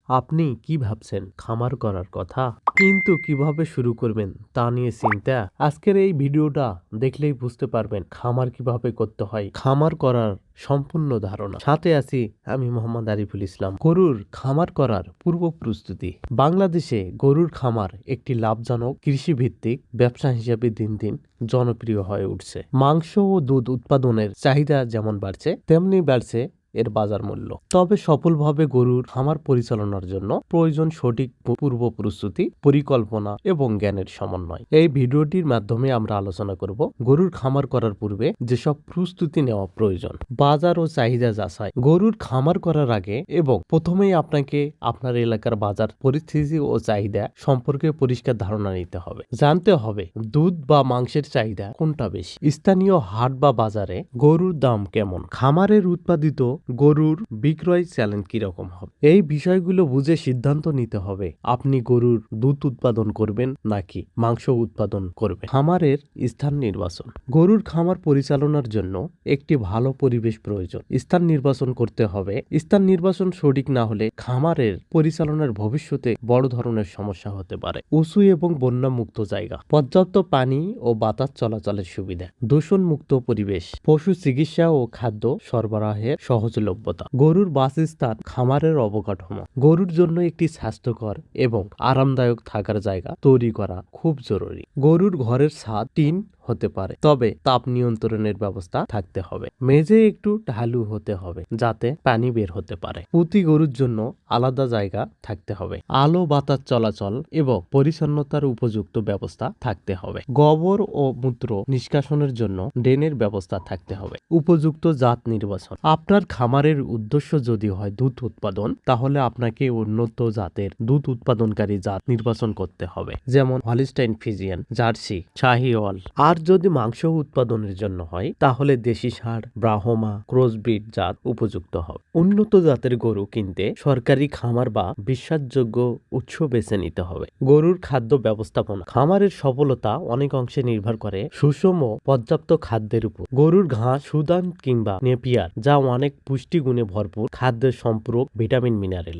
আপনি কি ভাবছেন খামার করার কথা, কিন্তু কিভাবে শুরু করবেন তা নিয়ে চিন্তা? আজকের এই ভিডিওটা দেখলেই বুঝতে পারবেন খামার কিভাবে করতে হয়, খামার করার সম্পূর্ণ ধারণা। সাথে আছি আমি মোহাম্মদ আরিফুল ইসলাম। গরুর খামার করার পূর্ব প্রস্তুতি। বাংলাদেশে গরুর খামার একটি লাভজনক কৃষিভিত্তিক ব্যবসা হিসেবে দিন দিন জনপ্রিয় হয়ে উঠছে। মাংস ও দুধ উৎপাদনের চাহিদা যেমন বাড়ছে, তেমনি বাড়ছে এর বাজার মূল্য। তবে সফলভাবে গরুর খামার পরিচালনার জন্য প্রয়োজন সঠিক পূর্ব প্রস্তুতি, পরিকল্পনা এবং জ্ঞানের সমন্বয়। এই ভিডিওটির মাধ্যমে আমরা আলোচনা করব গরুর খামার করার পূর্বে যেসব প্রস্তুতি নেওয়া প্রয়োজন। বাজার ও চাহিদা যাচাই। গরুর খামার করার আগে এবং প্রথমেই আপনাকে আপনার এলাকার বাজার পরিস্থিতি ও চাহিদা সম্পর্কে পরিষ্কার ধারণা নিতে হবে। জানতে হবে দুধ বা মাংসের চাহিদা কোনটা বেশি, স্থানীয় হাট বা বাজারে গরুর দাম কেমন, খামারের উৎপাদিত গরুর বিক্রয় চ্যালেঞ্জ কিরকম হবে। এই বিষয়গুলো বুঝে সিদ্ধান্ত নিতে হবে আপনি গরুর দুধ উৎপাদন করবেন নাকি মাংস উৎপাদন করবেন। খামারের স্থান নির্বাচন। গরুর খামার পরিচালনার জন্য একটি ভালো পরিবেশ প্রয়োজন। স্থান নির্বাচন করতে হবে। স্থান নির্বাচন সঠিক না হলে খামারের পরিচালনার ভবিষ্যতে বড় ধরনের সমস্যা হতে পারে। উঁচু এবং বন্যামুক্ত জায়গা, পর্যাপ্ত পানি ও বাতাস চলাচলের সুবিধা, দূষণ মুক্ত পরিবেশ, পশু চিকিৎসা ও খাদ্য সরবরাহের সহজলভ্যতা। গরুর বাসস্থান, খামারের অবকাঠামো। গরুর জন্য একটি স্বাস্থ্যকর এবং আরামদায়ক থাকার জায়গা তৈরি করা খুব জরুরি। গরুর ঘরের ছাদ টিন হতে পারে, তবে তাপ নিয়ন্ত্রণের ব্যবস্থা থাকতে হবে। মেঝে একটু ঢালু হতে হবে যাতে পানি বের হতে পারে। প্রতি গরুর জন্য আলাদা জায়গা থাকতে হবে। আলো বাতাস চলাচল এবং পরিচ্ছন্নতার উপযুক্ত ব্যবস্থা থাকতে হবে। গোবর ও মূত্র নিষ্কাশনের জন্য ড্রেনের ব্যবস্থা থাকতে হবে। উপযুক্ত জাত নির্বাচন। আপনার খামারের উদ্দেশ্য যদি হয় দুধ উৎপাদন, তাহলে আপনাকে উন্নত জাতের দুধ উৎপাদনকারী জাত নির্বাচন করতে হবে, যেমন হলিস্টাইন ফ্রিজিয়ান, জার্সি, শাহিওয়াল। আর যদি মাংস উৎপাদনের জন্য হয় তাহলে দেশি ষাঁড়, ব্রাহ্মা, ক্রসব্রিড জাত উপযুক্ত হবে। উন্নত জাতের গরু কিনতে সরকারি খামার বা বিশ্বাসযোগ্য উৎস বেছে নিতে হবে। গরুর খাদ্য ব্যবস্থাপনা। খামারের সফলতা অনেক অংশে নির্ভর করে সুষম পর্যাপ্ত খাদ্যের উপর। গরুর ঘাস, সুদান কিংবা নেপিয়ার, যা অনেক পুষ্টিগুণে ভরপুর খাদ্যের সম্পূরক ভিটামিন মিনারেল